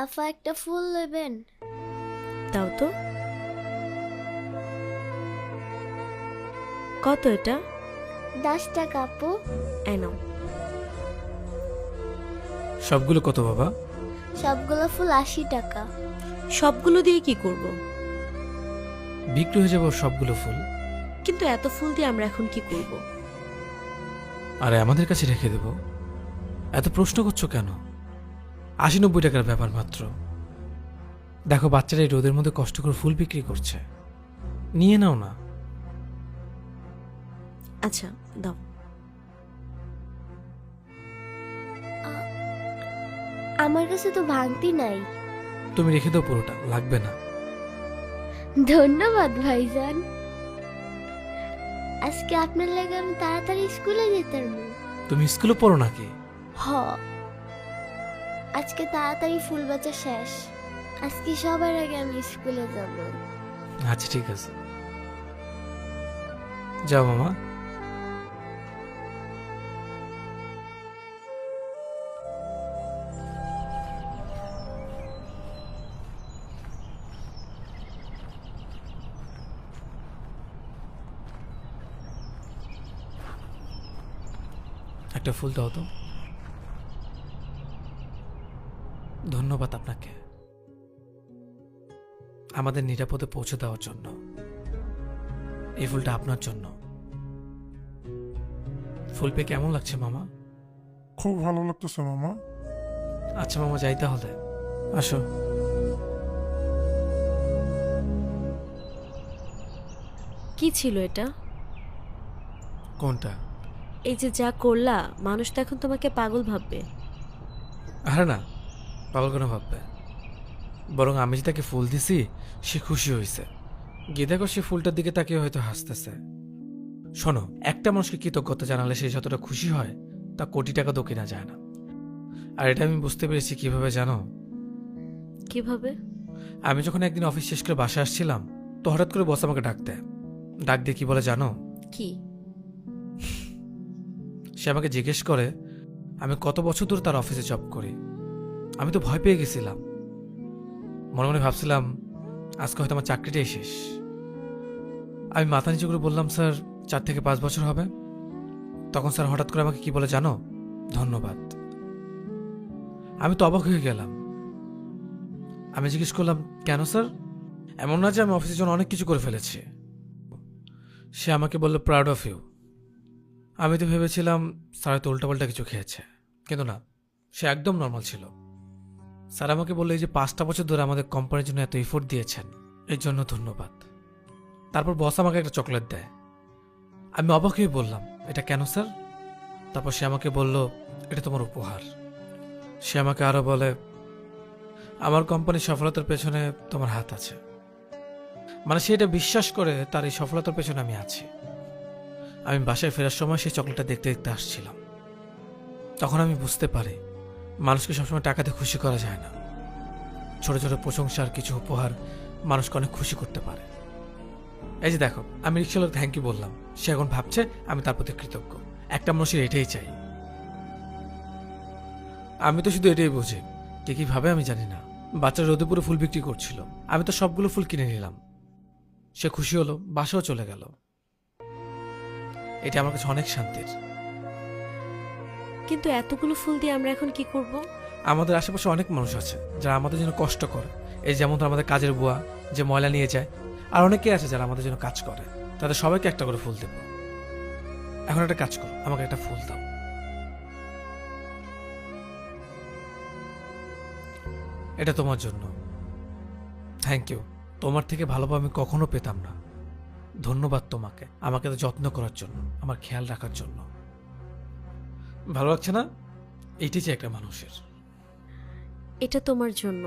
আফা একটা ফুল নেবেন? দাও তো। কত এটা? 10 টাকা আপু। এই নাও। সবগুলো কত বাবা? সবগুলো ফুল 80 টাকা। সবগুলো দিয়ে কি করব? বিক্রি হয়ে যাবে ওর সবগুলো ফুল। কিন্তু এত ফুল দিয়ে আমরা এখন কি করব? আরে আমাদের কাছে রেখে দেব। এত প্রশ্ন করছো কেন? 80-90 টাকার ব্যাপার মাত্র। দেখো বাচ্চারা এই রোদের মধ্যে কষ্ট করে ফুল বিক্রি করছে, নিয়ে নাও না। আচ্ছা দাও। আমার কাছে তো ভাঙতি নাই। তুমি রেখে দাও, পুরোটা লাগবে না। ধন্যবাদ ভাইজান। আজকে আপনার লাগে আমি তাড়াতাড়ি স্কুলে যেতাম। তুমি স্কুলে পড়ো নাকি? হ, আজকে তাড়াতাড়ি ফুল বেচা শেষ। আজকে সবার আগে আমি স্কুলে যাব। আচ্ছা ঠিক আছে, যাও মামা। একটা ফুল দাও তো। ধন্যবাদ আপনাকে আমাদের নিরাপদে পৌঁছে দেওয়ার জন্য। এই ফুলটা আপনার জন্য। ফুল পেয়ে কেমন লাগছে মামা? খুব ভালো লাগতেছে মামা। আচ্ছা মামা, যাই তাহলে। আসো। কি ছিল এটা? কোনটা? এই যে যা করলা, মানুষ তো এখন তোমাকে পাগল ভাববে। আরে না, পাগল কেন ভাববে? বরং আমি যে তাকে ফুল দিছি সে খুশি হয়েছে। গিয়ে দেখো সে ফুলটার দিকে তাকিয়ে হয়তো হাসতেছে। শোনো, একটা মানুষকে কৃতজ্ঞতা জানালে সে যতটা খুশি হয় তা কোটি টাকা তো কেনা যায় না। আর এটা আমি বুঝতে পেরেছি কিভাবে জানো? কিভাবে? আমি যখন একদিন অফিস শেষ করে বাসায় আসছিলাম, তো হঠাৎ করে বস আমাকে ডাক দেয়। ডাক দিয়ে কি বলে জানো? কি? সে আমাকে জিজ্ঞেস করে আমি কত বছর ধরে তার অফিসে জব করি। আমি তো ভয় পেয়ে গেছিলাম। মনে মনে ভাবছিলাম আজকে হয়তো আমার চাকরিটাই শেষ। আমি মাথা নিচু করে বললাম, স্যার 4 থেকে 5 বছর হবে। তখন স্যার হঠাৎ করে আমাকে কি বলে জানো? ধন্যবাদ। আমি তো অবাক হয়ে গেলাম। আমি জিজ্ঞেস করলাম, কেন স্যার? এমন না যে আমি অফিসের জন্য অনেক কিছু করে ফেলেছি। সে আমাকে বলল, প্রাউড অফ ইউ। আমি তো ভেবেছিলাম স্যার হয়তো উল্টাপাল্টা কিছু খেয়েছে, কিন্তু না, সে একদম নর্মাল ছিল। স্যার আমাকে বললো, এই যে 5টা বছর ধরে আমাদের কোম্পানির জন্য এত এফোর্ট দিয়েছেন, এর জন্য ধন্যবাদ। তারপর বস আমাকে একটা চকলেট দেয়। আমি অবাক হয়ে বললাম, এটা কেন স্যার? তারপর সে আমাকে বলল, এটা তোমার উপহার। সে আমাকে আরো বলে, আমার কোম্পানির সফলতার পেছনে তোমার হাত আছে। মানে সে এটা বিশ্বাস করে তার এই সফলতার পেছনে আমি আছি। আমি বাসায় ফেরার সময় সেই চকলেটটা দেখতে দেখতে আসছিলাম। তখন আমি বুঝতে পারি মানুষকে সবসময় টাকাতে খুশি করা যায় না। ছোট ছোট প্রশংসা আর কিছু উপহার মানুষকে অনেক খুশি করতে পারে। এই যে দেখো, আমি রিক্সাওয়ালা থ্যাংক ইউ বললাম, সে এখন ভাবছে আমি তার প্রতি কৃতজ্ঞ। একটা মানুষের এটাই চাই। আমি তো শুধু এটাই বুঝি, কে কি ভাবে আমি জানি না। বাচ্চারা রোদে পুরো ফুল বিক্রি করছিল, আমি তো সবগুলো ফুল কিনে নিলাম। সে খুশি হলো, বাসাও চলে গেল। এটা আমার কাছে অনেক শান্তির। কিন্তু এতগুলো ফুল দিয়ে আমরা এখন কি করব? আমাদের আশেপাশে অনেক মানুষ আছে যারা আমাদের জন্য কষ্ট করে। এই যেমন ধর আমাদের কাজের বুয়া যে ময়লা নিয়ে যায়, আর অনেকেই আছে যারা আমাদের জন্য কাজ করে। তাদের সবাইকে একটা করে ফুল দেব। এখন একটা কাজ করো, আমাকে একটা ফুল দাও। এটা তোমার জন্য। Thank you. তোমার থেকে ভালোভাবে আমি কখনো পেতাম না। ধন্যবাদ তোমাকে আমাকে তো যত্ন করার জন্য, আমার খেয়াল রাখার জন্য। ভালো লাগছে না? এইটাই চাই একটা মানুষের। এটা তোমার জন্য।